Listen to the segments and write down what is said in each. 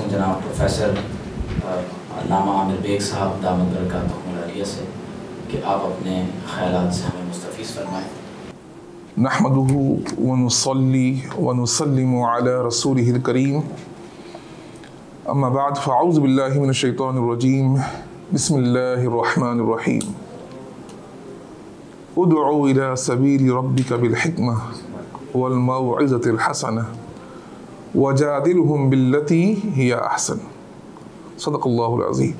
जनाब प्रोफेसर अल्लामा आमिर बेग साहब दामद बरकातहुमुल आलिया से कि आप अपने ख़यालात से हमें मुस्तफ़ीज़ फरमाएँ। नहमदुहु व नुसल्ली व नुसल्लिमु अला रसूलिहिल करीम, अम्मा बाद फ़अऊज़ु बिल्लाहि मिनश शैतानिर रजीम, बिस्मिल्लाहिर रहमानिर रहीम। उदउ इला सबीली रब्बिका बिल हिकमह वल मौइज़तिल हसनह वजादिलहुम बिल्लती हिया अहसन। सदक़ल्लाहुल अज़ीम।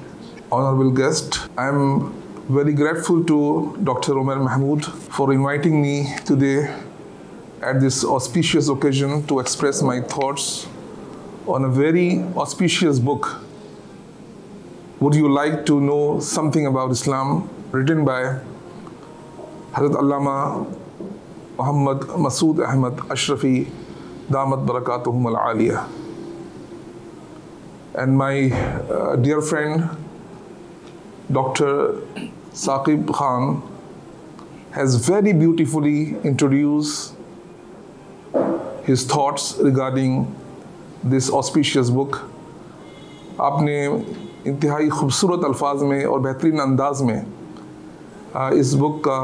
Honorable guest, I am very grateful to Dr. Umair Mahmood for inviting me today at this auspicious occasion to express my thoughts on a very auspicious book. Would you like to know something about Islam, written by Hazrat Allama Muhammad Masood Ahmad Ashrafi Damat Barakatuhum al-Aliyah. And my dear friend Dr. Saqib Khan has very beautifully introduced his thoughts regarding this auspicious book. आपने इंतहाई खूबसूरत अल्फाज में और बेहतरीन अंदाज में इस बुक का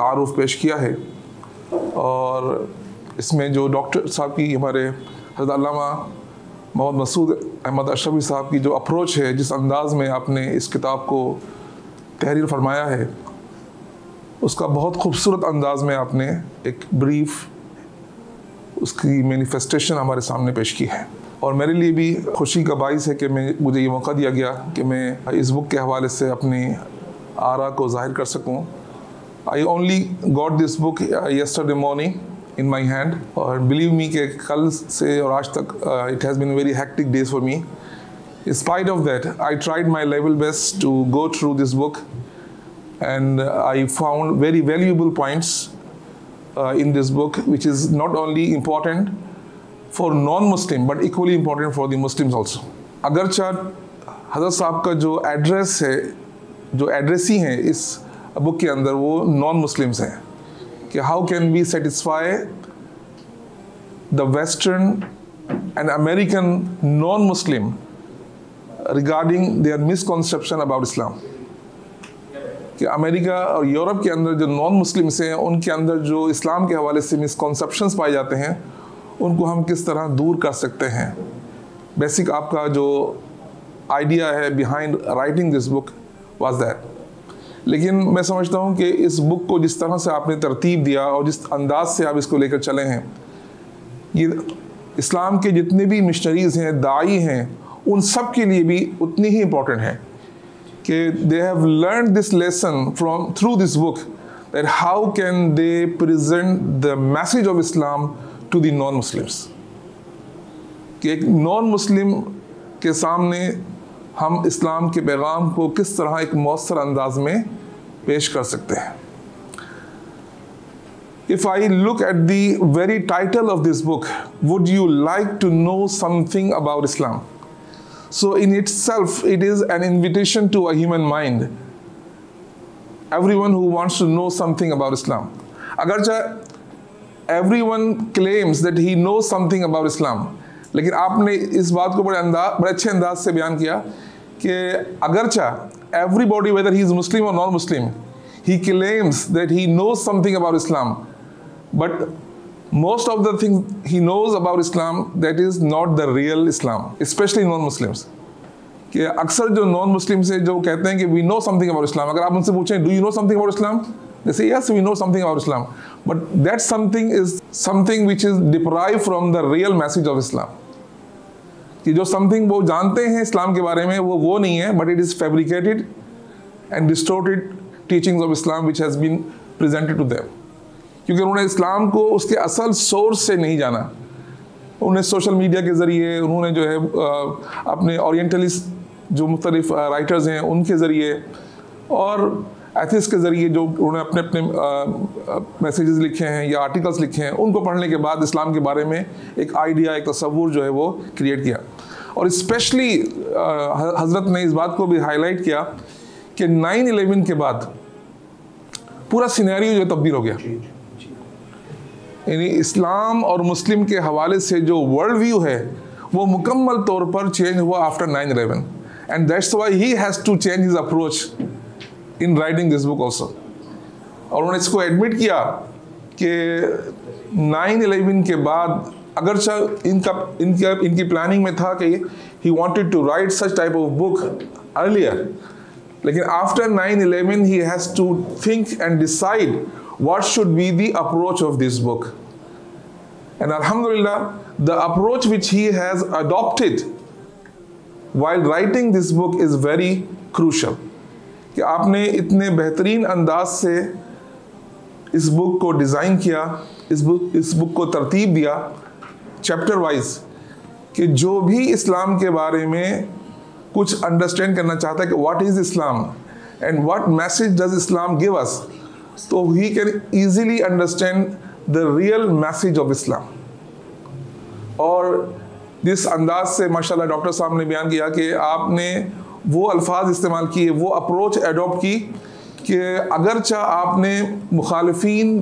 तारुफ पेश किया है, और इसमें जो डॉक्टर साहब की, हमारे हज़रत अल्लामा मोहम्मद मसूद अहमद अशरफी साहब की जो अप्रोच है, जिस अंदाज में आपने इस किताब को तहरीर फरमाया है, उसका बहुत खूबसूरत अंदाज में आपने एक ब्रीफ उसकी मैनिफेस्टेशन हमारे सामने पेश की है। और मेरे लिए भी खुशी का बाइस है कि मुझे ये मौका दिया गया कि मैं इस बुक के हवाले से अपनी आरा को ज़ाहिर कर सकूं। I only got this book yesterday morning in my hand, और बिलीव मी कि कल से और आज तक it has been very hectic days for me. In spite of that I tried my level best to go through this book, and I found very valuable points in this book, which is not only important for non-Muslim but equally important for the Muslims also. अगरचा हज़रत साहब का जो address है, जो addressee हैं इस book के अंदर, वो non-Muslims हैं कि how can we satisfy the Western and American non-Muslim regarding their misconception about Islam. कि अमेरिका और यूरोप के अंदर जो नॉन मुस्लिम्स हैं, उनके अंदर जो इस्लाम के हवाले से मिसकॉन्सेप्शंस पाए जाते हैं, उनको हम किस तरह दूर कर सकते हैं। बेसिक आपका जो आइडिया है behind writing this book was that. लेकिन मैं समझता हूँ कि इस बुक को जिस तरह से आपने तरतीब दिया और जिस अंदाज से आप इसको लेकर चले हैं, ये इस्लाम के जितने भी मिशनरीज़ हैं, दाई हैं, उन सब के लिए भी उतनी ही इम्पोर्टेंट है कि they have learned this lesson through this book, that how can they present the message of Islam to the non-Muslims. कि एक non-Muslim के सामने हम इस्लाम के पैगाम को किस तरह एक मौसर अंदाज में पेश कर सकते हैं। If I look at the very title of this book, would you like to know something about Islam? So in itself, it is an invitation to a human mind. Everyone who wants to know something about Islam. अगरचा everyone claims that he knows something about Islam, लेकिन आपने इस बात को बड़े अच्छे अंदाज से बयान किया कि अगरचा everybody, whether he is Muslim or non-Muslim, he claims that he knows something about Islam, but most of the things he knows about Islam, that is not the real Islam, especially non-Muslims. कि अक्सर जो non-Muslims है, जो कहते हैं कि we know something about Islam, अगर आप उनसे पूछें do you know something about Islam, they say yes, we know something about Islam, but that something is something which is deprived from the real message of Islam. कि जो something वो जानते हैं इस्लाम के बारे में, वो नहीं है, but it is fabricated and distorted teachings of Islam which has been presented to them. क्योंकि उन्होंने इस्लाम को उसके असल सोर्स से नहीं जाना। उन्हें सोशल मीडिया के ज़रिए, उन्होंने जो है अपने ओरिएंटलिस्ट जो मुख्तलिफ राइटर्स हैं उनके ज़रिए, और एथिक्स के ज़रिए जो उन्होंने अपने अपने मैसेजेस लिखे हैं या आर्टिकल्स लिखे हैं, उनको पढ़ने के बाद इस्लाम के बारे में एक आइडिया, एक तसव्वुर जो है वो क्रिएट किया। और स्पेशली हज़रत ने इस बात को भी हाईलाइट किया कि 9/11 के बाद पूरा सिनेरियो जो तब्दील हो गया, यानी इस्लाम और मुस्लिम के हवाले से जो वर्ल्ड व्यू है वो मुकम्मल तौर पर चेंज हुआ after 9/11, and that's why he has to change his approach in writing this book also. और उन्होंने इसको एडमिट किया कि 9/11 के बाद अगरचा इनकी प्लानिंग में था कि he wanted to write such type of book earlier, लेकिन after 9/11 he has to think and decide what should be the approach of this book. And alhamdulillah, the approach which he has adopted while writing this book is very crucial. कि आपने इतने बेहतरीन अंदाज से इस book को design किया, इस बुक को तरतीब दिया चैप्टर वाइज, कि जो भी इस्लाम के बारे में कुछ अंडरस्टैंड करना चाहता है कि what is Islam and what message does Islam give us, तो he can easily understand the real message of Islam. और जिस अंदाज से माशाल्लाह डॉक्टर साहब ने बयान किया कि आपने वो अल्फाज इस्तेमाल किए, वो अप्रोच एडॉप्ट की कि अगरचा आपने मुखालिफिन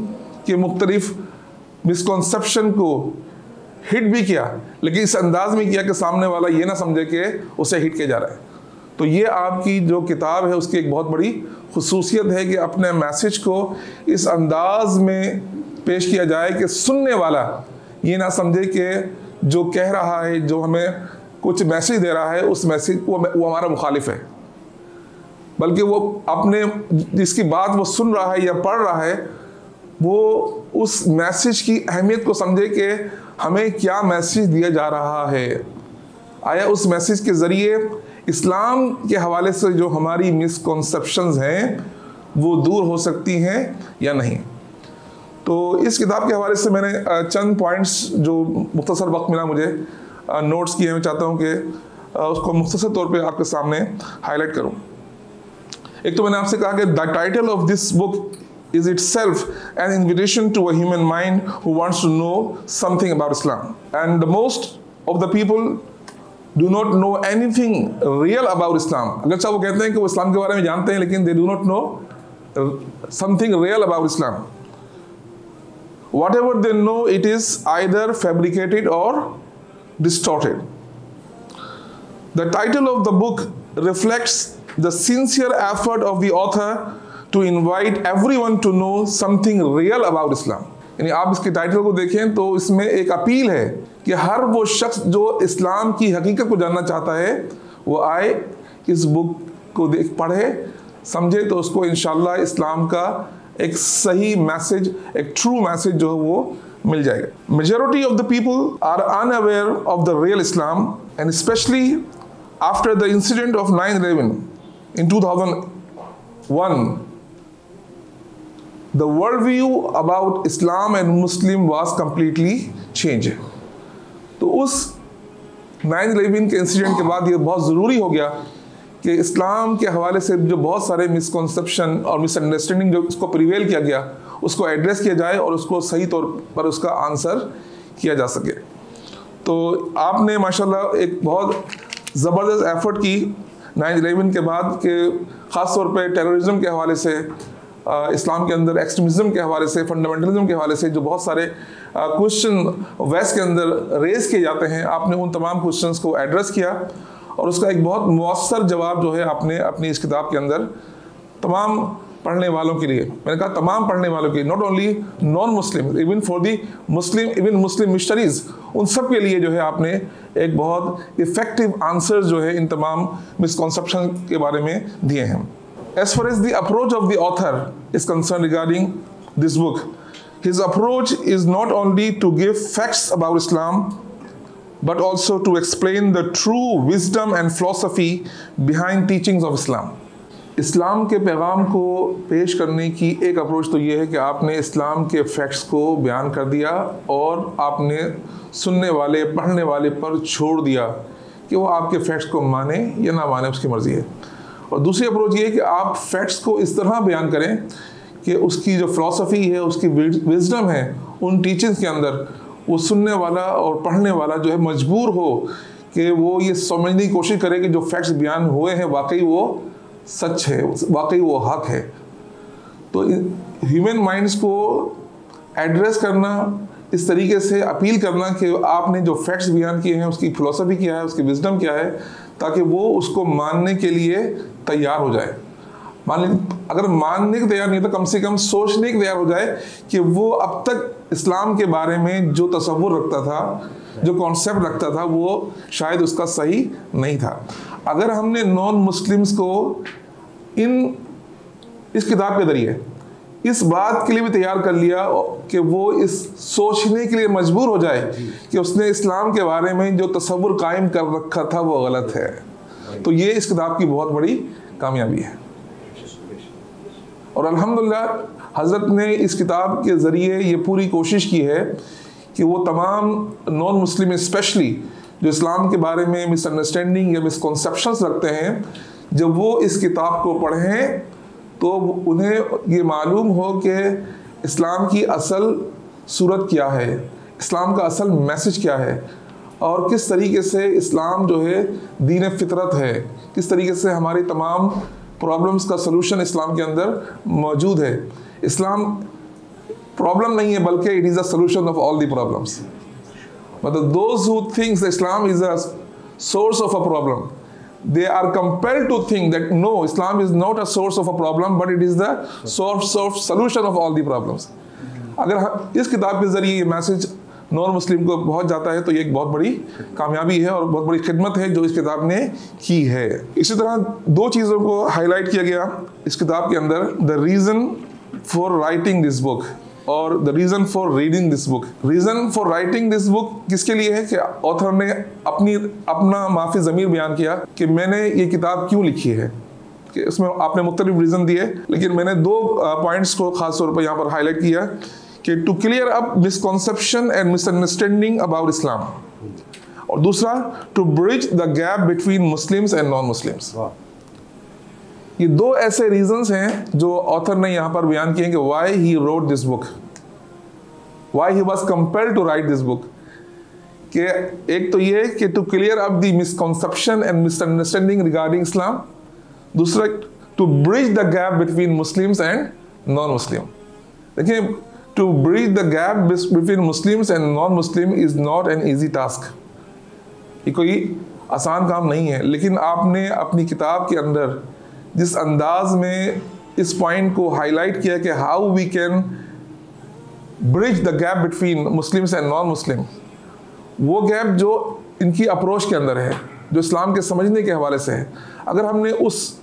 के मुख्तलिफ मिसकॉन्सेप्शन को हिट भी किया, लेकिन इस अंदाज में किया कि सामने वाला ये ना समझे कि उसे हिट किया जा रहा है। तो ये आपकी जो किताब है उसकी एक बहुत बड़ी खुसूसियत है कि अपने मैसेज को इस अंदाज में पेश किया जाए कि सुनने वाला ये ना समझे कि जो कह रहा है, जो हमें कुछ मैसेज दे रहा है, उस मैसेज वो हमारा मुखालिफ है, बल्कि वो अपने जिसकी बात वो सुन रहा है या पढ़ रहा है वो उस मैसेज की अहमियत को समझे कि हमें क्या मैसेज दिया जा रहा है। आया उस मैसेज के ज़रिए इस्लाम के हवाले से जो हमारी मिसकॉन्सेप्शंस हैं वो दूर हो सकती हैं या नहीं। तो इस किताब के हवाले से मैंने चंद पॉइंट्स जो मुख्तसर वक्त मिला मुझे नोट्स किए, मैं चाहता हूँ कि उसको मुख्तसर तौर पे आपके सामने हाईलाइट करूँ। एक तो मैंने आपसे कहा कि the title of this book is itself an invitation to a human mind who wants to know something about Islam. And the most of the people do not know anything real about Islam. अगरचा वो कहते हैं कि वो इस्लाम के बारे में जानते हैं, लेकिन they do not know something real about Islam. Whatever they know, it is either fabricated or distorted. The title of the book reflects the sincere effort of the author to invite everyone to know something real about Islam. यानी आप इसके title को देखें तो इसमें एक appeal है कि हर वो शख्स जो इस्लाम की हकीकत को जानना चाहता है वो आए, इस बुक को पढ़े, समझे, तो उसको इंशाल्लाह इस्लाम का एक सही मैसेज, एक ट्रू मैसेज जो है वो मिल जाएगा। Majority of the people are unaware of the real Islam, and specially after the incident of 9/11 in 2001, the worldview about Islam and Muslim was completely changed. तो उस 9/11 के इंसिडेंट के बाद ये बहुत ज़रूरी हो गया कि इस्लाम के हवाले से जो बहुत सारे मिसकॉन्सेप्शन और मिसअंडरस्टैंडिंग जो उसको प्रिवेल किया गया उसको एड्रेस किया जाए और उसको सही तौर पर उसका आंसर किया जा सके। तो आपने माशाल्लाह एक बहुत ज़बरदस्त एफर्ट की 9/11 के बाद कि ख़ास तौर पे टेररिज्म के हवाले से, इस्लाम के अंदर एक्सट्रीमिज़म के हवाले से, फंडामेंटलिज्म के हवाले से जो बहुत सारे क्वेश्चन वेस्ट के अंदर रेज़ किए जाते हैं, आपने उन तमाम क्वेश्चंस को एड्रेस किया और उसका एक बहुत मौसर जवाब जो है आपने अपनी इस किताब के अंदर तमाम पढ़ने वालों के लिए, मैंने कहा तमाम पढ़ने वालों के, not only non Muslim, even for the Muslim, even Muslim missionaries, उन सब के लिए जो है आपने एक बहुत इफेक्टिव आंसर जो है इन तमाम मिसकॉन्सेप्शन के बारे में दिए हैं। As far as the approach of the author is concerned regarding this book, his approach is not only to give facts about Islam, but also to explain the true wisdom and philosophy behind teachings of Islam. इस्लाम के पैगाम को पेश करने की एक approach तो ये है कि आपने इस्लाम के फैक्ट्स को बयान कर दिया और आपने सुनने वाले, पढ़ने वाले पर छोड़ दिया कि वो आपके फैक्ट्स को माने या ना माने, उसकी मर्ज़ी है। और दूसरी अप्रोच ये है कि आप फैक्ट्स को इस तरह बयान करें कि उसकी जो फ़िलासफ़ी है, उसकी विजडम है, उन टीचिंग्स के अंदर वो सुनने वाला और पढ़ने वाला जो है मजबूर हो कि वो ये समझने की कोशिश करे कि जो फैक्ट्स बयान हुए हैं वाकई वो सच है, वाकई वो हक है। तो ह्यूमन माइंड्स को एड्रेस करना, इस तरीके से अपील करना कि आपने जो फैक्ट्स बयान किए हैं उसकी फ़िलासफ़ी क्या है, उसकी विजडम क्या है, ताकि वो उसको मानने के लिए तैयार हो जाए। अगर मानने के तैयार नहीं तो कम से कम सोचने के तैयार हो जाए कि वो अब तक इस्लाम के बारे में जो तसव्वुर रखता था, जो कॉन्सेप्ट रखता था, वो शायद उसका सही नहीं था। अगर हमने नॉन मुस्लिम्स को इस किताब के ज़रिए इस बात के लिए भी तैयार कर लिया कि वो इस सोचने के लिए मजबूर हो जाए कि उसने इस्लाम के बारे में जो तसव्वुर कायम कर रखा था वो गलत है, तो ये इस किताब की बहुत बड़ी कामयाबी है। और अल्हम्दुलिल्लाह हज़रत ने इस किताब के ज़रिए ये पूरी कोशिश की है कि वो तमाम नॉन मुस्लिम स्पेशली जो इस्लाम के बारे में मिसअंडरस्टैंडिंग या मिसकॉन्सेप्शंस रखते हैं, जब वो इस किताब को पढ़ें तो उन्हें ये मालूम हो कि इस्लाम की असल सूरत क्या है, इस्लाम का असल मैसेज क्या है, और किस तरीके से इस्लाम जो है दीन फितरत है, किस तरीके से हमारी तमाम प्रॉब्लम्स का सलूशन इस्लाम के अंदर मौजूद है। इस्लाम प्रॉब्लम नहीं है बल्कि it is the solution of all the problems. मतलब those who thinks Islam is a source of a problem, they are compelled to think that no, Islam is not a source of a problem, but it is the source of solution of all the problems. अगर इस किताब के ज़रिए ये message non Muslim को पहुंच जाता है तो ये एक बहुत बड़ी कामयाबी है और बहुत बड़ी खिदमत है जो इस किताब ने की है। इसी तरह दो चीज़ों को हाईलाइट किया गया इस किताब के अंदर, the reason for writing this book और the reason for reading this book. Reason for writing this book किसके लिए है कि ऑथर ने अपना माफ़ी ज़मीर बयान किया कि मैंने ये किताब क्यों लिखी है, कि इसमें आपने मुख्तलिफ रीज़न दिए, लेकिन मैंने दो पॉइंट्स को ख़ास तौर पर यहाँ पर हाईलाइट किया कि to clear up misconception and misunderstanding about Islam, और दूसरा to bridge the gap between Muslims and non Muslims. ये दो ऐसे रीजंस हैं जो ऑथर ने यहाँ पर बयान किए कि why he wrote this book, why he was compelled to write this book. कि एक तो ये कि to clear up the misconception and misunderstanding regarding Islam, दूसरा to bridge the gap between Muslims and non Muslim. देखिए, to bridge the gap between Muslims and non Muslim is not an easy task. ये कोई आसान काम नहीं है, लेकिन आपने अपनी किताब के अंदर जिस अंदाज में इस पॉइंट को हाईलाइट किया कि how we can bridge the gap between Muslims and non Muslim, वो गैप जो इनकी अप्रोच के अंदर है, जो इस्लाम के समझने के हवाले से है, अगर हमने उस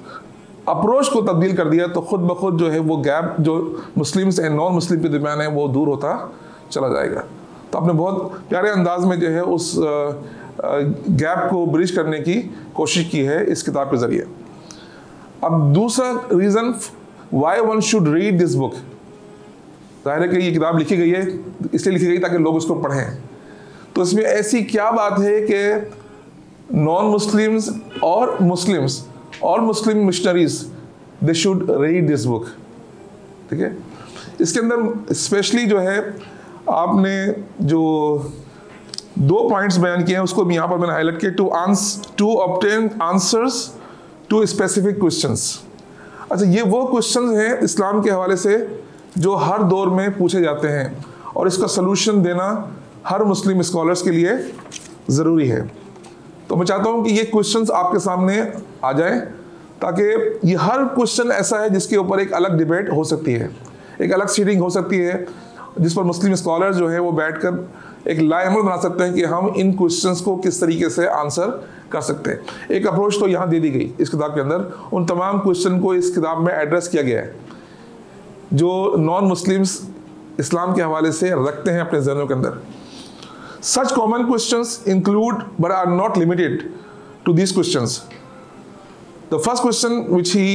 अप्रोच को तब्दील कर दिया तो खुद ब खुद जो है वो गैप जो मुस्लिम्स एंड नॉन मुस्लिम के दरमियान है वो दूर होता चला जाएगा। तो आपने बहुत प्यारे अंदाज में जो है उस गैप को ब्रिज करने की कोशिश की है इस किताब के ज़रिए। अब दूसरा reason why one should read this book, जाहिर है कि ये किताब लिखी गई है इसलिए लिखी गई ताकि लोग उसको पढ़ें। तो इसमें ऐसी क्या बात है कि नॉन मुस्लिम्स और Muslim missionaries they should read this book. ठीक है, इसके अंदर स्पेशली जो है आपने जो दो पॉइंट्स बयान किए हैं उसको भी यहाँ पर मैंने हाईलाइट किया, to obtain answers to specific questions. अच्छा, ये वो क्वेश्चंस हैं इस्लाम के हवाले से जो हर दौर में पूछे जाते हैं और इसका सलूशन देना हर मुस्लिम स्कॉलर्स के लिए ज़रूरी है। तो मैं चाहता हूँ कि ये क्वेश्चंस आपके सामने आ जाएं ताकि ये हर क्वेश्चन ऐसा है जिसके ऊपर एक अलग डिबेट हो सकती है, एक अलग सीटिंग हो सकती है जिस पर मुस्लिम स्कॉलर जो है वो बैठकर एक लाएमल बना सकते हैं कि हम इन क्वेश्चंस को किस तरीके से आंसर कर सकते हैं। एक अप्रोच तो यहाँ दे दी गई इस किताब के अंदर, उन तमाम क्वेश्चन को इस किताब में एड्रेस किया गया है जो नॉन मुस्लिम्स इस्लाम के हवाले से रखते हैं अपने ज़हनों के अंदर। Such common questions include but are not limited to these questions. The first question which he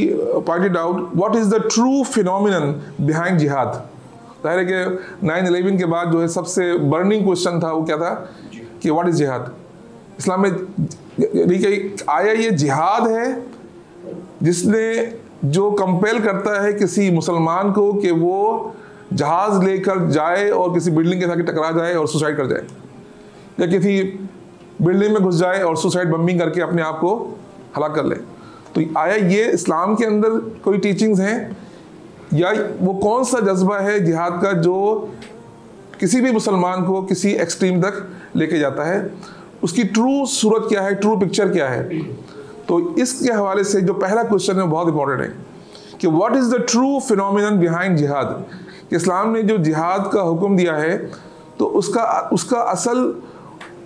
pointed out, what is the true phenomenon behind jihad? जाहिर है कि 9/11 के बाद जो है सबसे बर्निंग क्वेश्चन था वो क्या था कि व्हाट इज़ जिहाद। इस्लाम में आया ये जिहाद है जिसने जो कंपेल करता है किसी मुसलमान को कि वो जहाज़ लेकर जाए और किसी बिल्डिंग के साथ टकरा जाए और सुसाइड कर जाए, या किसी बिल्डिंग में घुस जाए और सुसाइड बम्बिंग करके अपने आप को हलाक कर ले। तो आया ये इस्लाम के अंदर कोई टीचिंग्स हैं, या वो कौन सा जज्बा है जिहाद का जो किसी भी मुसलमान को किसी एक्सट्रीम तक लेके जाता है? उसकी ट्रू सूरत क्या है, ट्रू पिक्चर क्या है? तो इसके हवाले से जो पहला क्वेश्चन है बहुत इंपॉर्टेंट है कि what is the true phenomenon behind जिहाद। इस्लाम ने जो जिहाद का हुक्म दिया है तो उसका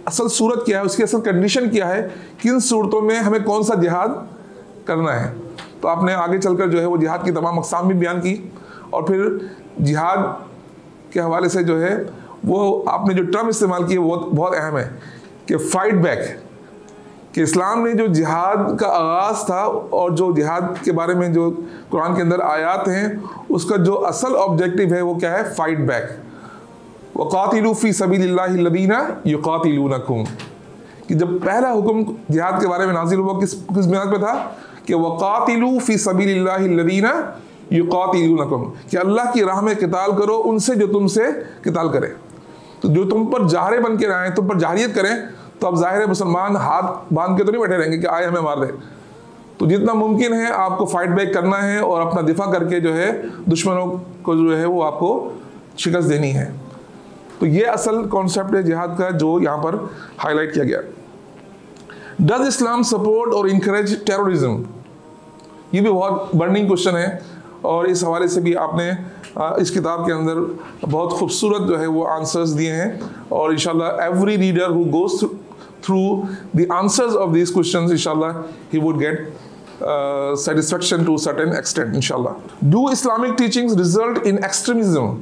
असल सूरत क्या है, उसकी असल कंडीशन क्या है, किन सूरतों में हमें कौन सा जिहाद करना है। तो आपने आगे चलकर जो है वो जिहाद की तमाम अक़साम भी बयान की, और फिर जिहाद के हवाले से जो है वो आपने जो टर्म इस्तेमाल की है वो बहुत अहम है कि फाइट बैक, कि इस्लाम ने जो जिहाद का आगाज़ था और जो जिहाद के बारे में जो कुरान के अंदर आयात हैं उसका जो असल ऑब्जेक्टिव है वो क्या है? Fight back. वक़ातिलू फ़ी सबीलिल्लाहि लदीना युक़ातिलूनकुम, कि जब पहला हुक्म जिहाद के बारे में नाजिल हुआ किस बुनियाद पे था कि वक़ातिलू फ़ी सबीलिल्लाहि लदीना युक़ातिलूनकुम, कि अल्लाह की राह में क़िताल करो उनसे जो तुमसे क़िताल करें। तो जो तुम पर जाहरे बन के आए, तुम पर जाहरियत करें, तो अब ज़ाहिर है मुसलमान हाथ बांध के तो नहीं बैठे रहेंगे कि आए हमें मार दे। तो जितना मुमकिन है आपको फाइट बैक करना है और अपना दिफा करके जो है दुश्मनों को जो है वो आपको शिकस्त देनी है। तो ये असल कॉन्सेप्ट है जिहाद का जो यहाँ पर हाईलाइट किया गया। डज इस्लाम सपोर्ट और इनकरेज टेररिज्म? ये भी बहुत बर्निंग क्वेश्चन है, और इस हवाले से भी आपने इस किताब के अंदर बहुत खूबसूरत जो है वो आंसर्स दिए हैं, और इंशाल्लाह every reader who goes through the answers of this questions इंशाल्लाह he would get satisfaction to a certain extent इंशाल्लाह। Do Islamic teachings result in extremism?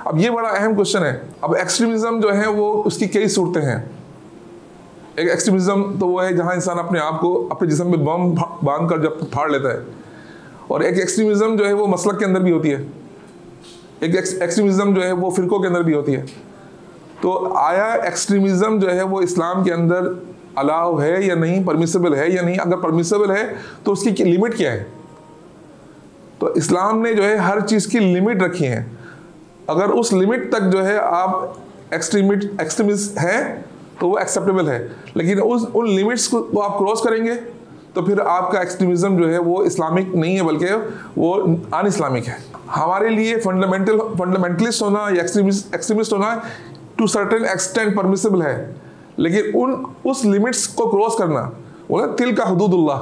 अब ये बड़ा अहम क्वेश्चन है। अब एक्सट्रीमिज्म जो है वो उसकी कई सूरतें हैं। एक एक्सट्रीमिज्म तो वो है जहाँ इंसान अपने आप को अपने जिस्म में बम बांध कर जब फाड़ लेता है, और एक एक्सट्रीमिज्म जो है वो मसलक के अंदर भी होती है, एक एक्सट्रीमिज्म जो है वो फ़िरक़ों के अंदर भी होती है। तो आया एक्सट्रीमिज्म जो है वो इस्लाम के अंदर अलाउ है या नहीं, परमिसेबल है या नहीं? अगर परमिसेबल है तो उसकी लिमिट क्या है? तो इस्लाम ने जो है हर चीज़ की लिमिट रखी है। अगर उस लिमिट तक जो है आप एक्सट्रीमिस्ट हैं तो वो एक्सेप्टेबल है, लेकिन उन लिमिट्स को आप क्रॉस करेंगे तो फिर आपका एक्सट्रीमिज्म जो है वो इस्लामिक नहीं है बल्कि वो अन इस्लामिक है। हमारे लिए फंडामेंटलिस्ट होना या एक्सट्रीमिस्ट होना टू सर्टेन एक्सटेंट परमिसेबल है, लेकिन उस लिमिट्स को क्रॉस करना, बोला तिल का हुदूदुल्लाह,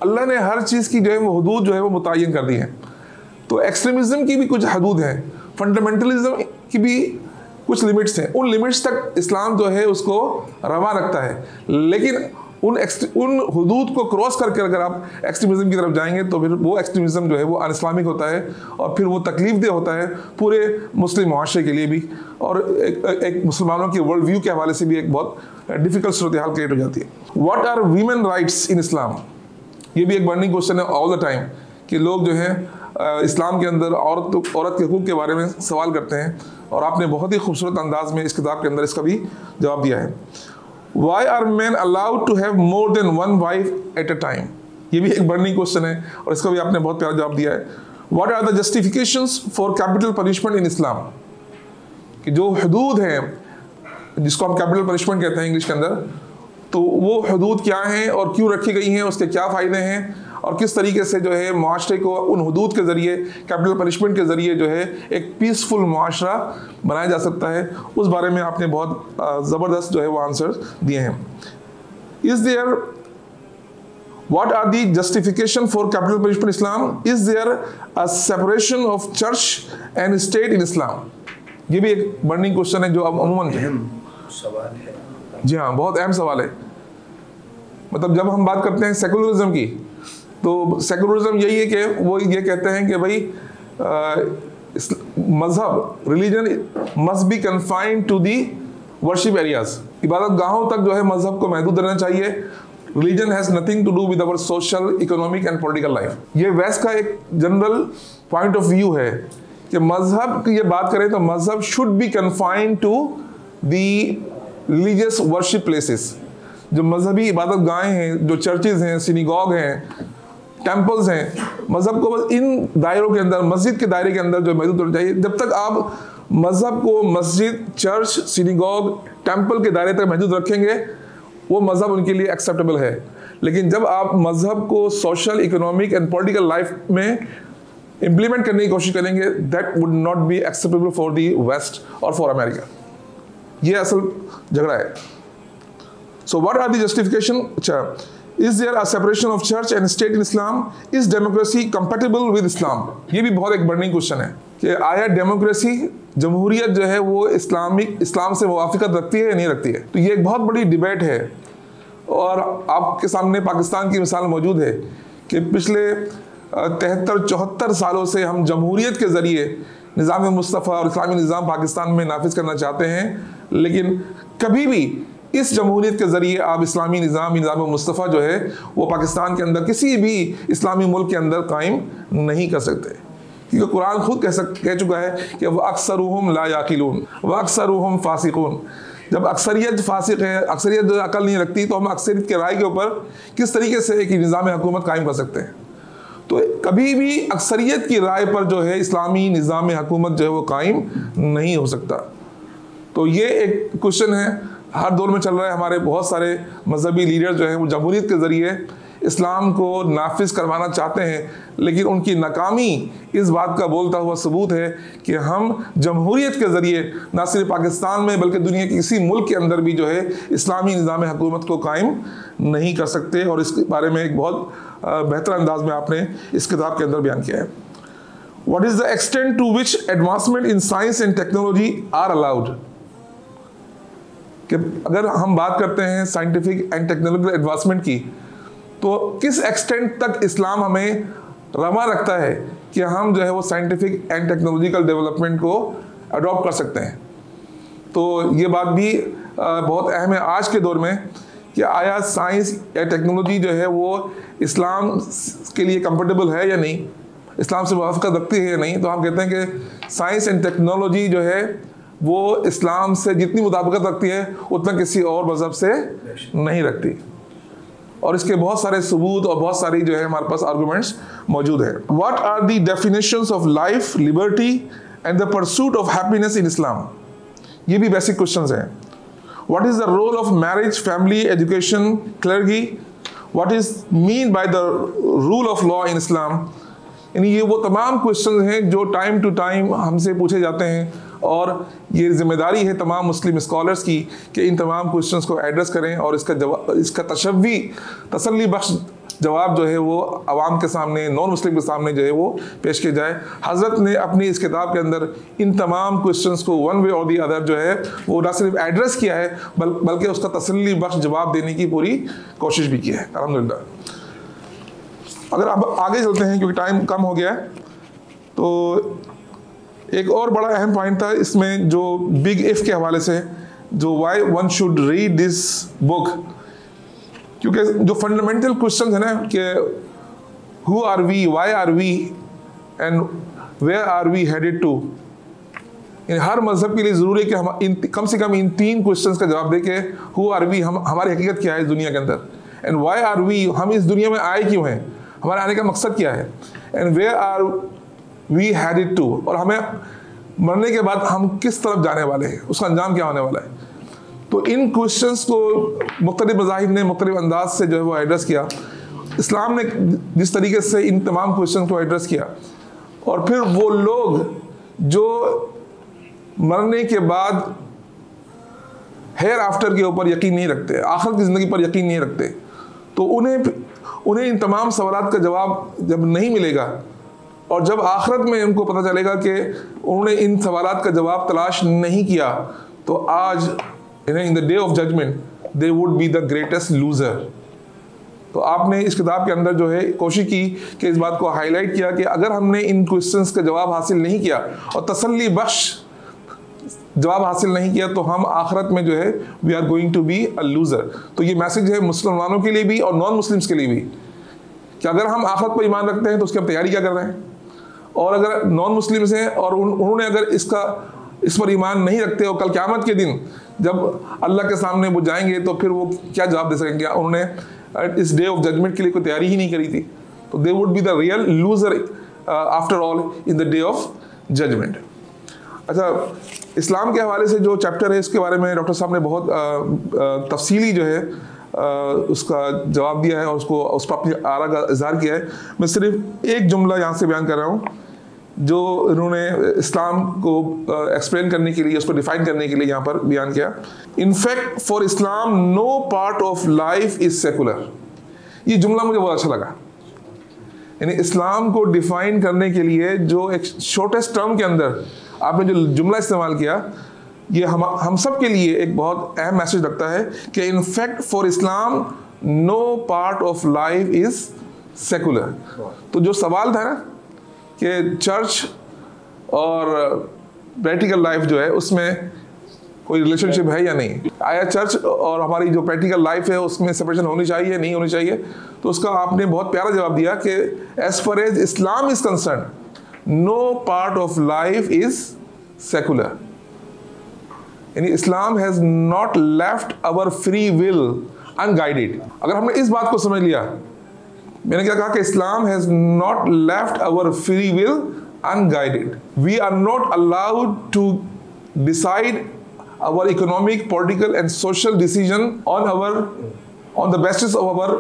अल्लाह ने हर चीज़ की जो है वो हुदूद जो है वो मुतय्यन कर दी है। तो एक्सट्रीमिज्म की भी कुछ हदूद हैं, फंडामेंटलिज्म की भी कुछ लिमिट्स हैं। उन लिमिट्स तक इस्लाम जो है उसको रवा रखता है, लेकिन उन हुदूद को क्रॉस करके अगर आप एक्सट्रीमिज्म की तरफ जाएंगे तो फिर वो एक्सट्रीमिज्म जो है वो अन इस्लामिक होता है, और फिर वो तकलीफ दे होता है पूरे मुस्लिम मुआशरे के लिए भी, और एक मुसलमानों की वर्ल्ड व्यू के हवाले से भी एक बहुत डिफ़िकल्ट सूरत हाल क्रिएट हो जाती है। What are women rights in Islam? ये भी एक बर्निंग क्वेश्चन है ऑल द टाइम, कि लोग जो है इस्लाम के अंदर औरत के हुकूक के बारे में सवाल करते हैं, और आपने बहुत ही खूबसूरत अंदाज में इस किताब के अंदर इसका भी जवाब दिया है। Why are men allowed to have more than one wife at a time? ये भी एक बर्निंग क्वेश्चन है, और इसका भी आपने बहुत प्यारा जवाब दिया है। What are the justifications for capital punishment in Islam? कि जो हदूद हैं जिसको हम कैपिटल पनिशमेंट कहते हैं इंग्लिश के अंदर, तो वो हदूद क्या हैं और क्यों रखी गई हैं, उसके क्या फ़ायदे हैं, और किस तरीके से जो है मुआशरे को उन हदूद के ज़रिए, कैपिटल पनिशमेंट के ज़रिए जो है एक पीसफुल मुआशरा बनाया जा सकता है, उस बारे में आपने बहुत ज़बरदस्त जो है वो आंसर दिए हैं। Is there what are the justification for capital punishment Islam? Is there a separation of church and state in Islam? ये भी एक बर्निंग क्वेश्चन है जो अब अमूमन सवाल है। जी हाँ, बहुत अहम सवाल है। मतलब जब हम बात करते हैं सेकुलरिज्म की, तो सेकुलरिज्म यही है कि वो ये कहते हैं कि भाई मजहब, religion must be confined to the worship areas, इबादत गाहों तक जो है मजहब को महदूद रहना चाहिए। Religion has nothing to do with our social, economic and political life. ये वेस्ट का एक जनरल पॉइंट ऑफ व्यू है कि मजहब की ये बात करें तो मजहब should be confined to the religious worship places. जो मजहबी इबादत गाहें हैं, जो चर्चेज़ हैं, सिनेगॉग हैं, टेम्पल्स हैं, मज़हब को बस इन दायरों के अंदर, मस्जिद के दायरे के अंदर जो महदूद होना चाहिए। जब तक आप मज़हब को मस्जिद, चर्च, सिनेगॉग, टेम्पल के दायरे तक महदूद रखेंगे, वो मज़हब उनके लिए एक्सेप्टेबल है। लेकिन जब आप मज़हब को social, economic and political life में इम्प्लीमेंट करने की कोशिश करेंगे, that would not be acceptable for the West और फॉर अमेरिका। ये असल झगड़ा है। So what are the justification? अच्छा, is there a separation of church and state in Islam? Is democracy compatible with Islam? ये भी बहुत एक बर्निंग क्वेश्चन है कि आया डेमोक्रेसी, जमहूरियत जो है वो इस्लाम से मुवाफिकत रखती है या नहीं रखती है? तो ये एक बहुत बड़ी डिबेट है। और आपके सामने पाकिस्तान की मिसाल मौजूद है कि पिछले 73-74 सालों से हम जमहूरियत के ज़रिए निज़ाम मुस्तफ़ा और इस्लामी निज़ाम पाकिस्तान में नाफिज करना चाहते हैं, लेकिन कभी भी इस जमहूरियत के ज़रिए आप इस्लामी निज़ाम मुस्तफ़ा जो है वो पाकिस्तान के अंदर किसी भी इस्लामी मुल्क के अंदर कायम नहीं कर सकते। क्योंकि कुरान खुद कह चुका है कि वह अक्सरुहुम ला याकिलून व अक्सरुहुम फासिकून। जब अक्सरियत फासिक है, अक्सरियत जो अकल नहीं रखती, तो हम अक्सरियत के राय के ऊपर किस तरीके से एक निज़ाम हुकूमत कायम कर सकते हैं? तो कभी भी अक्सरियत की राय पर जो है इस्लामी निज़ाम हुकूमत जो है वो कायम नहीं हो सकता। तो ये एक क्वेश्चन है, हर दौर में चल रहा है। हमारे बहुत सारे मजहबी लीडर जो हैं वो जमहूरियत के ज़रिए इस्लाम को नाफिज करवाना चाहते हैं, लेकिन उनकी नाकामी इस बात का बोलता हुआ सबूत है कि हम जमहूरियत के ज़रिए ना सिर्फ पाकिस्तान में बल्कि दुनिया के किसी मुल्क के अंदर भी जो है इस्लामी निज़ाम हुकूमत को कायम नहीं कर सकते। और इसके बारे में एक बहुत बेहतर अंदाज में आपने इस किताब के अंदर बयान किया है। What is the extent to which advancement in science and technology are allowed? कि अगर हम बात करते हैं साइंटिफिक एंड टेक्नोलॉजिकल एडवांसमेंट की, तो किस एक्सटेंट तक इस्लाम हमें रवा रखता है कि हम जो है वो साइंटिफिक एंड टेक्नोलॉजिकल डेवलपमेंट को अडॉप्ट कर सकते हैं? तो ये बात भी बहुत अहम है आज के दौर में कि आया साइंस या टेक्नोलॉजी जो है वो इस्लाम के लिए कंफर्टेबल है या नहीं, इस्लाम से मुवाफिकत रखती है या नहीं। तो हम कहते हैं कि साइंस एंड टेक्नोलॉजी जो है वो इस्लाम से जितनी मुताबिकत रखती है उतना किसी और मज़हब से नहीं रखती। और इसके बहुत सारे सबूत और बहुत सारी जो है हमारे पास आर्गूमेंट्स मौजूद है। What are the definitions of life, liberty and the pursuit of happiness in Islam? ये भी बेसिक क्वेश्चंस हैं। What is the role of marriage, family, education, clergy? What is mean by the rule of law in Islam? यानी ये वो तमाम question हैं जो time to time हमसे पूछे जाते हैं, और ये जिम्मेदारी है तमाम मुस्लिम स्कॉलर्स की कि इन तमाम क्वेश्चंस को एड्रेस करें और इसका तसल्ली बख्श जवाब जो है वो आवाम के सामने, नॉन मुस्लिम के सामने जो है वो पेश किया जाए। हज़रत ने अपनी इस किताब के अंदर इन तमाम क्वेश्चंस को वन वे और दी अदर जो है वो न सिर्फ एड्रेस किया है बल्कि उसका तसल्ली बख्श जवाब देने की पूरी कोशिश भी की है, अल्हम्दुलिल्लाह। अगर अब आगे चलते हैं क्योंकि टाइम कम हो गया है, तो एक और बड़ा अहम पॉइंट था इसमें जो बिग इफ़ के हवाले से, जो why one should read this book, क्योंकि जो फंडामेंटल क्वेश्चन है ना कि who are we, why are we and where are we headed to, हर मजहब के लिए ज़रूरी है कि हम कम से कम इन 3 क्वेश्चंस का जवाब दें कि हु आर वी, हमारी हकीकत क्या है इस दुनिया के अंदर, एंड वाई आर वी, हम इस दुनिया में आए क्यों हैं, हमारे आने का मकसद क्या है, and where are we headed to, और हमें मरने के बाद हम किस तरफ जाने वाले हैं, उसका अंजाम क्या होने वाला है। तो इन क्वेश्चंस को मुख्तलिफ मज़ाहिब ने मुख्तलिफ अंदाज से जो है वो एड्रेस किया। इस्लाम ने जिस तरीके से इन तमाम क्वेश्चन को एड्रेस किया, और फिर वो लोग जो मरने के बाद हेयर आफ्टर के ऊपर यकीन नहीं रखते, आखिर की ज़िंदगी पर यकीन नहीं रखते, तो उन्हें इन तमाम सवालात का जवाब जब नहीं मिलेगा, और जब आखिरत में उनको पता चलेगा कि उन्होंने इन सवालात का जवाब तलाश नहीं किया, तो आज in the day of judgement they would be the greatest loser. तो आपने इस किताब के अंदर जो है कोशिश की कि इस बात को हाईलाइट किया कि अगर हमने इन क्वेश्चंस का जवाब हासिल नहीं किया और तसल्ली बख्श जवाब हासिल नहीं किया, तो हम आखिरत में जो है we are going to be a loser. तो ये मैसेज है मुसलमानों के लिए भी और नॉन मुस्लिम्स के लिए भी कि अगर हम आखिरत पर ईमान रखते हैं तो उसकी हम तैयारी क्या कर रहे हैं, और अगर नॉन मुस्लिम्स हैं और उन्होंने अगर इस पर ईमान नहीं रखते और कल क़यामत के दिन जब अल्लाह के सामने वो जाएंगे तो फिर वो क्या जवाब दे सकेंगे, उन्होंने इस डे ऑफ जजमेंट के लिए कोई तैयारी ही नहीं करी थी। तो they would be the real loser after all in the day of judgement. अच्छा, इस्लाम के हवाले से जो चैप्टर है इसके बारे में डॉक्टर साहब ने बहुत तफसीली जो है उसका जवाब दिया है और उसको उस पर अपनी आरा का इजहार किया है। मैं सिर्फ एक जुमला यहाँ से बयान कर रहा हूँ जो इन्होंने इस्लाम को एक्सप्लेन करने के लिए, उसको डिफाइन करने के लिए यहाँ पर बयान किया। In fact for Islam no part of life is secular. ये जुमला मुझे बहुत अच्छा लगा। यानी इस्लाम को डिफाइन करने के लिए जो एक शॉर्टेस्ट टर्म के अंदर आपने जो जुमला इस्तेमाल किया, ये हम सब के लिए एक बहुत अहम मैसेज लगता है कि in fact for Islam no part of life is secular. तो जो सवाल था ना कि चर्च और प्रैक्टिकल लाइफ जो है उसमें कोई रिलेशनशिप है या नहीं, आया चर्च और हमारी जो प्रैक्टिकल लाइफ है उसमें सेपरेशन होनी चाहिए नहीं होनी चाहिए, तो उसका आपने बहुत प्यारा जवाब दिया कि as far as Islam is concern no part of life is secular. यानी Islam has not left our free will unguided. अगर हमने इस बात को समझ लिया, मैंने क्या कहा कि Islam has not left our free will unguided. We are not allowed to decide our economic, political and social decision on the basis of our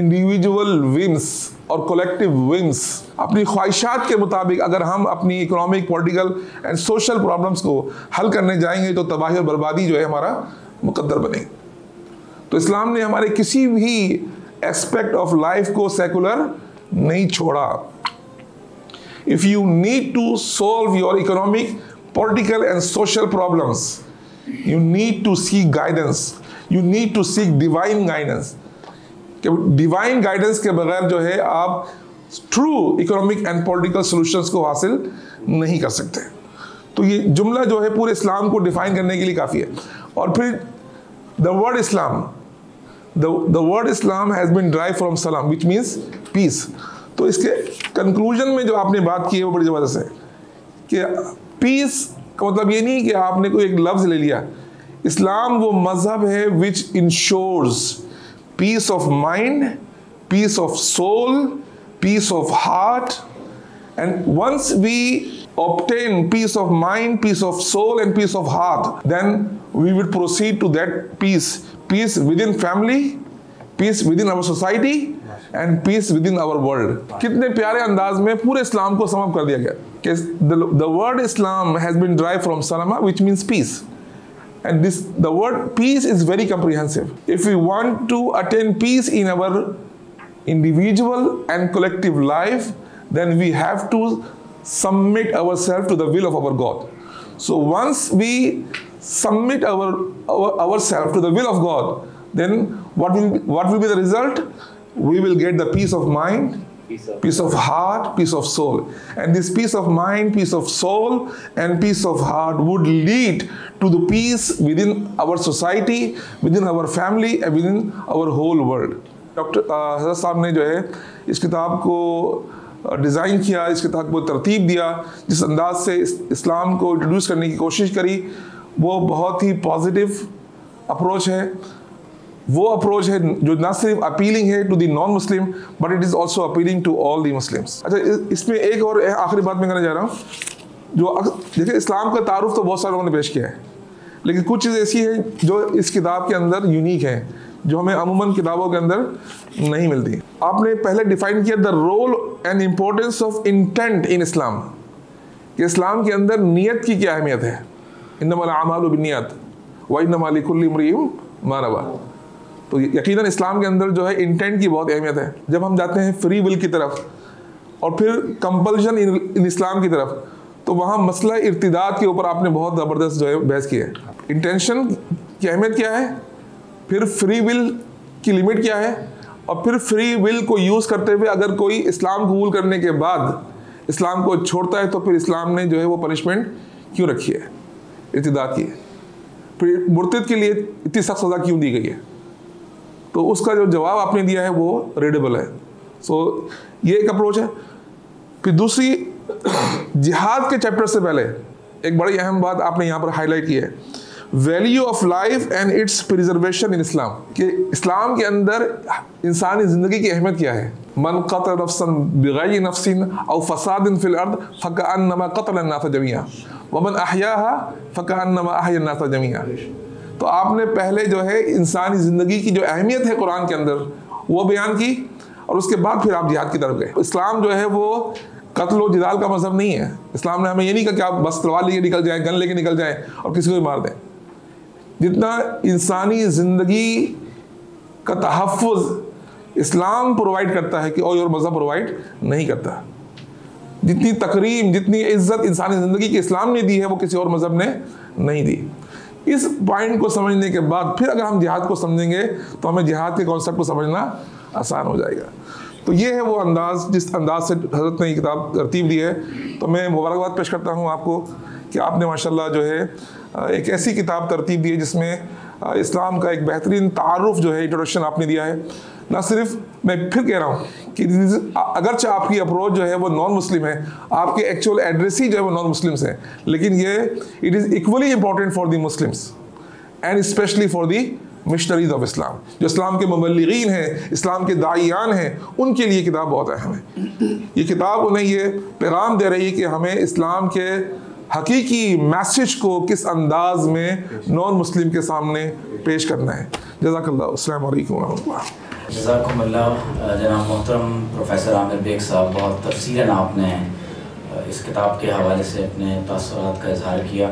individual whims or collective whims। अपनी ख्वाहिशात के मुताबिक अगर हम अपनी economic, political and social problems को हल करने जाएंगे तो तबाही और बर्बादी जो है हमारा मुकद्दर बनेगी। तो इस्लाम ने हमारे किसी भी एस्पेक्ट ऑफ लाइफ को सेकुलर नहीं छोड़ा। If you need to solve your economic, political and social problems, you need to seek guidance, you need to seek divine guidance। Divine guidance के बगैर जो है आप true economic and political solutions को हासिल नहीं कर सकते। तो ये जुमला जो है पूरे इस्लाम को डिफाइन करने के लिए काफ़ी है। और फिर the word Islam, the word Islam has been drive from सलाम विच मीन्स पीस। तो इसके कंक्लूजन में जो आपने बात की है वो बड़ी ज़बरदस्त है कि पीस का मतलब ये नहीं कि आपने कोई एक लफ्ज़ ले लिया। इस्लाम वो मज़हब है which ensures peace of mind, peace of soul, peace of heart, and once we obtain peace of mind, peace of soul and peace of heart, then we will proceed to that peace within family, peace within our society and peace within our world। कितने प्यारे अंदाज में पूरे इस्लाम को sum up कर दिया गया कि the word Islam has been derived from salama which means peace, and the word peace is very comprehensive। If we want to attain peace in our individual and collective life, then we have to submit ourselves to the will of our God। So once we submit ourselves to the will of God, then what will be the result? We will get the peace of mind, peace of heart, peace of soul, and this peace of mind, peace of soul and peace of heart would lead to the peace within our society, within our family and within our whole world। Doctor हज़रत साहब ने जो है इस किताब को design किया, इस किताब को तरतीब दिया, जिस अंदाज से इस्लाम को इंट्रोड्यूस करने की कोशिश करी, वो बहुत ही पॉजिटिव अप्रोच है। वो अप्रोच है जो ना सिर्फ अपीलिंग है to the non Muslim but it is also appealing to all the Muslims. अच्छा, इसमें एक और आखिरी बात मैं करने जा रहा हूँ। जो देखिए इस्लाम का तारुफ तो बहुत सारे लोगों ने पेश किया है, लेकिन कुछ चीज़ ऐसी है जो इस किताब के अंदर यूनिक है, जो हमें अमूमन किताबों के अंदर नहीं मिलती। आपने पहले डिफाइन किया the role and importance of intent in Islam, कि इस्लाम के अंदर नीयत की क्या अहमियत है। इन्नमल अमालु बिन्नियात व इन्नमा लिकुल्लि इम्रिइन मा नवा। तो यकीनन इस्लाम के अंदर जो है इंटेंट की बहुत अहमियत है। जब हम जाते हैं फ्री विल की तरफ और फिर कंपल्शन इन इस्लाम की तरफ, तो वहाँ मसला इर्तिदाद के ऊपर आपने बहुत ज़बरदस्त जो है बहस की है। इंटेंशन की अहमियत क्या है, फिर फ्री विल की लिमिट क्या है, और फिर फ्री विल को यूज़ करते हुए अगर कोई इस्लाम कबूल करने के बाद इस्लाम को छोड़ता है तो फिर इस्लाम ने जो है वो पनिशमेंट क्यों रखी है इर्तिदाद की, फिर मुर्तिद के लिए इतनी सख्त सज़ा क्यों दी गई है। तो उसका जो जवाब आपने दिया है वो रीडेबल है। सो ये एक अप्रोच है। फिर दूसरी, जिहाद के चैप्टर से पहले एक बड़ी अहम बात आपने यहाँ पर हाईलाइट की है। Value of life and its preservation in Islam, कि इस्लाम के अंदर इंसानी ज़िंदगी की अहमियत क्या है। मन क़तल नफ्सन बिग़ैरि नफ्सिन औ फ़सादिन फ़िल अर्द फ़कअन्नमा क़तल अन्नास जमीआ व मन अहयाहा फ़कअन्नमा अहया अन्नास जमीआ। तो आपने पहले जो है इंसानी ज़िंदगी की जो अहमियत है कुरान के अंदर वो बयान की, और उसके बाद फिर आप जिहाद की तरफ गए। इस्लाम जो है वो कत्ल व जिदाल का मज़हब नहीं है। इस्लाम ने हमें ये नहीं कहा कि आप बस तलवार लेके निकल जाएं, गन लेके निकल जाएं और किसी को भी मार दें। जितना इंसानी ज़िंदगी का तहफ़्फ़ुज़ इस्लाम प्रोवाइड करता है कि और मज़हब प्रोवाइड नहीं करता। जितनी तकरीम, जितनी इज़्ज़त इंसानी ज़िंदगी की इस्लाम ने दी है वो किसी और मज़हब ने नहीं दी। इस पॉइंट को समझने के बाद फिर अगर हम जिहाद को समझेंगे तो हमें जिहाद के कॉन्सेप्ट को समझना आसान हो जाएगा। तो ये है वो अंदाज़ जिस अंदाज से हज़रत ने ये किताब तरतीब दी है। तो मैं मुबारकबाद पेश करता हूँ आपको कि आपने माशाल्लाह जो है एक ऐसी किताब तरतीब दी है जिसमें इस्लाम का एक बेहतरीन तारुफ जो है, इंट्रोडक्शन आपने दिया है। ना सिर्फ, मैं फिर कह रहा हूँ कि अगरचे आपकी अप्रोच जो है वो नॉन मुस्लिम है, आपके एक्चुअल एड्रेस ही जो है वो नॉन मुस्लिम्स हैं, लेकिन ये it is equally important for the Muslims and specially for the missionaries of Islam. जो इस्लाम के मुबल्लिगीन हैं, इस्लाम के दाइयान हैं, उनके लिए किताब बहुत अहम है। ये किताब उन्हें ये पैगाम दे रही है कि हमें इस्लाम के हकीकी मैसेज को किस अंदाज में नॉन मुस्लिम के सामने पेश करना है। जज़ाकल्लाह, अस्सलामु अलैकुम व रहमतुल्लाह। जज़ाकुमुल्लाह। जनाब मोहतरम प्रोफेसर आमिर बेग साहब, बहुत तफसीलन आपने इस किताब के हवाले से अपने तासुरात का इजहार किया।